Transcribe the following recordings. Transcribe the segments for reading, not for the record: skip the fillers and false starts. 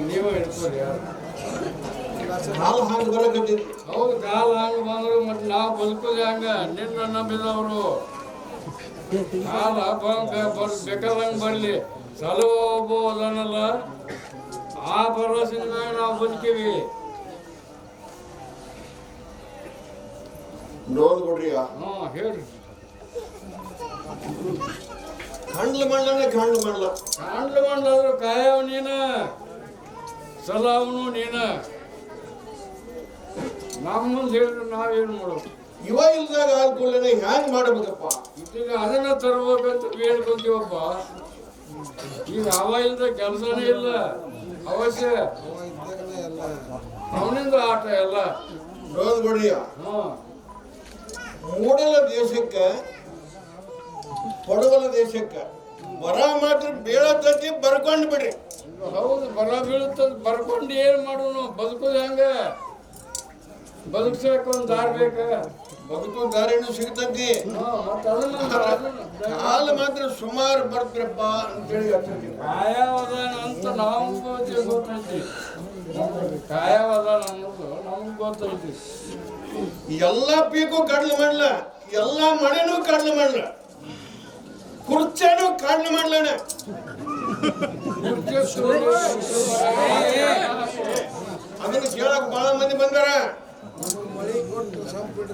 ನೀವು ಹಿಡ್ಕೊರಿ ಹಾಲು ಹಂಗೆ ಬರಕತ್ತೈತಿ. ಹೌದು, ಕಾಲ ಹಂಗೆ ಬಂದ್ರು ಮತ್ತೆ ನಾವು ಬದುಕೋದು ಹಂಗ. ನಿನ್ನ ನಂಬಿದವರು ಕಾಲ ಬೇಕಾದಂಗೆ ಬರಲಿ, ಸಲೋಬೋದನಲ್ಲ ಆ ಭರವಸೆ ಮ್ಯಾಗ ನಾವು ಬದುಕೀವಿ. ನೋಡ್ ಕೊಡ್ರಿ. ಹೇಳ್ರಿ. ಕಂಡ್ಲು ಮಾಡ್ಲೇ ಕಂಡ್ಲು ಮಾಡ್ಲ ಕಾಂಡ್ಲು ಮಾಡ್ಲಾದ್ರು ಕಾಯವ್ ನೀನ, ಸಲಾವನು ನೀನ. ನಮ್ಮ ಮುಂದೆ ಹೇಳಿದ್ರೆ ನಾವೇನು ಮಾಡೋದು? ಇವ ಇಲ್ದಾಗ ಆದ್ಕೊಳ್ಳೆ ಹ್ಯಾಂಗ್ ಮಾಡ್ಬೇಕಪ್ಪ? ಈಗ ಅದನ್ನ ತರ್ಬೇಕಂತ ಹೇಳ್ಕೊಂತೀವಪ್ಪ. ಈಗ ಅವ ಇಲ್ದ ಕೆಲಸನೇ ಇಲ್ಲ. ಅವಶ್ಯ ಅವನಿಂದ ಆಟ ಎಲ್ಲ. ನೋಡ್ ಕೊಡ್ರಿ. ಮೂಡಲ ದೇಶಕ್ಕೆ ಕೊಡವಲ ದೇಶಕ್ಕೆ ಬರ ಮಾತ್ರ ಬೀಳತೈತಿ, ಬರ್ಕೊಂಡು ಬಿಡ್ರಿ. ಹೌದು, ಬರ ಬೀಳುತ್ತದ. ಬರ್ಕೊಂಡು ಏನ್ ಮಾಡೋನು? ಬದುಕೋದು ಹೆಂಗ? ಬದುಕ್ಸಕ್ ಒಂದ್ ದಾರಿ ಬೇಕ. ಬದುಕೋ ದಾರಿನೂ ಸಿಗ್ತೈತಿ. ಹಾಲು ಮಾತ್ರ ಸುಮಾರು ಬರ್ತ್ರಪ್ಪ ಅಂತೇಳಿ ಕಾಯವದಾನ ಅಂತ ನಾವು ಗೊತ್ತೈತಿ. ಕಾಯವದಾನ ಅನ್ನೋದು ನಮ್ಗೆ ಗೊತ್ತೈತಿ. ಎಲ್ಲ ಪೀಕು ಕಡ್ಲು ಮಾಡ್ಲ, ಎಲ್ಲ ಮಳೆನೂ ಕಡ್ಲು ಮಾಡ್ಲ, ಕುರ್ಚೇನು ಕಡ್ಲು ಮಾಡ್ಲಣ. ಅದನ್ನ ಕೇಳಕ್ ಬಹಳ ಮಂದಿ ಬಂದಾರ.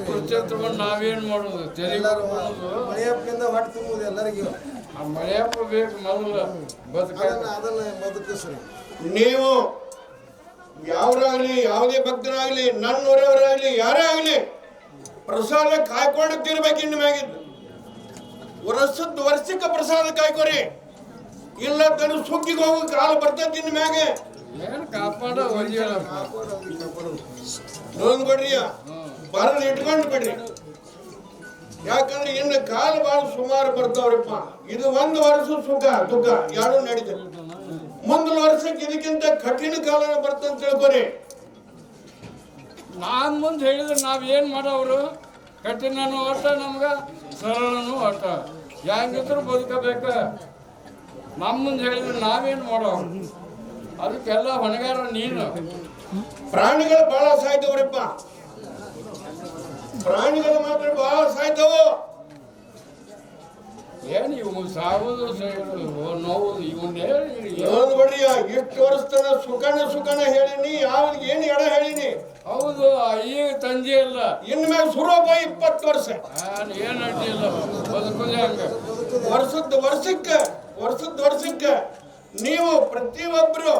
ಕುರ್ಚೆ ತಗೊಂಡು ನಾವೇನ್ ಮಾಡೋದು? ಮಳೆಯಪ್ಪನಿಂದ ಹೊಟ್ಟೆ ತುಂಬುದು ಎಲ್ಲರಿಗೂ. ಆ ಮಳೆಯಪ್ಪ ಬೇಕು ಮೊದಲು ಬದುಕಿಸ್ರಿ. ನೀವು ಯಾವ್ರಾಗ್ಲಿ, ಯಾವುದೇ ಭಕ್ತರಾಗ್ಲಿ, ನನ್ನೂರವರಾಗ್ಲಿ, ಯಾರೇ ಆಗ್ಲಿ ಪ್ರಸಾದ ಕಾಯ್ಕೊಂಡು ತಿರ್ಬೇಕು. ಇನ್ನು ಮ್ಯಾಗಿದ್ದು ವರ್ಷಕ್ಕೆ ಪ್ರಸಾದ ಕಾಯ್ಕೊರಿ. ಇಲ್ಲ ತನ್ನ ಸುಗ್ಗಿಗೆ ಹೋಗೋ ಕಾಲ ಬರ್ತೈತಿ. ಇನ್ನು ಮ್ಯಾಗೆ ಕಾಪಾಡ ನೋಡ್ಕೊಡ್ರಿ, ಬರಲ್ ಇಟ್ಕೊಂಡು ಬಿಡ್ರಿ. ಯಾಕಂದ್ರೆ ಇನ್ನು ಕಾಲ ಭಾಳ ಸುಮಾರು ಬರ್ತಾವ್ರಿಪ್ಪ. ಇದು ಒಂದು ವರ್ಷ ಸುಖ ದುಃಖ ಯಾರು ನಡೀತದೆ. ಮುಂದಿನ ವರ್ಷಕ್ಕೆ ಇದಕ್ಕಿಂತ ಕಠಿಣ ಕಾಲನ ಬರ್ತಂತ ತಿಳ್ಕೊರಿ. ನಾನ್ ಮುಂದೆ ಹೇಳಿದ್ರೆ ನಾವೇನ್ ಮಾಡೋರು? ಕಠಿಣನೂ ಒಟ್ಟ, ನಮ್ಗ ಸರಳನೂ ಒಟ್ಟ. ಹೆಂಗಿದ್ರು ಬದುಕಬೇಕ. ನಮ್ಮ ಮುಂದೆ ಹೇಳಿದ್ರೆ ನಾವೇನ್ ಮಾಡೋರು? ಅದಕ್ಕೆಲ್ಲ ಹೊಣೆಗಾರ ನೀನು. ಪ್ರಾಣಿಗಳು ಬಹಳ ಸಾಯ್ತವ್ರಿಪ್ಪ. ಪ್ರಾಣಿಗಳು ಮಾತ್ರ ಬಹಳ ಸಾಯ್ತವು. ಏನು ಇವು ಸಾವುದು ನೋವುದು ಇವನ್ನೇ ನೋಡ್ಬಿಡ್ರಿ. ಎಷ್ಟು ವರ್ಷ ತನ ಸುಖನ ಹೇಳಿನಿ, ಯಾವನಿಗೆ ಏನು ಎಡ ಹೇಳಿನಿ. ಹೌದು, ಈಗ ತಂದೆ ಇಲ್ಲ. ಇನ್ ಮ್ಯಾಗ ಸುರೋಪ 20 ವರ್ಷ ಏನು ಅಡ್ಡಿಲ್ಲ. ಬದುಕುದೇ ಹಂಗ. ವರ್ಷಕ್ಕೆ ನೀವು ಪ್ರತಿಯೊಬ್ಬರು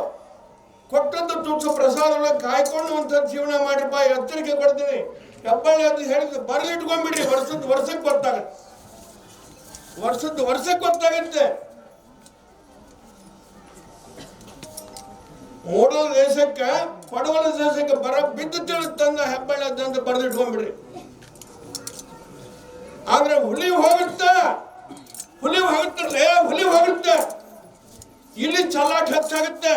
ಕೊಟ್ಟದ್ದು ತುತ್ತು ಪ್ರಸಾದ ಕಾಯ್ಕೊಂಡು ಒಂದ್ಸಲ ಜೀವನ ಮಾಡಿಪ್ಪ. ಎಚ್ಚರಿಕೆ ಕೊಡ್ತೀನಿ. ಹೆಬ್ಬಳ್ಳಿ ಅದು ಹೇಳಿದ್ರು ಬರಲಿಟ್ಕೊಂಡ್ಬಿಡ್ರಿ. ವರ್ಷಕ್ಕೆ ಗೊತ್ತಾಗತ್ತೆ. ಮೂಡಲ ದೇಶಕ್ಕೆ ಪಡವಲ ದೇಶಕ್ಕೆ ಬರ ಬಿದ್ದು ತಿಳಿತಂದ ಹೆಬ್ಬಳ್ಳಿ ಅದಂತ ಬರೆದಿಟ್ಕೊಂಡ್ಬಿಡ್ರಿ. ಆದ್ರೆ ಹುಲಿ ಹೋಗುತ್ತೆ. ಇಲ್ಲಿ ಚಲ್ಲಾಟ ಹೆಚ್ಚಾಗುತ್ತೆ.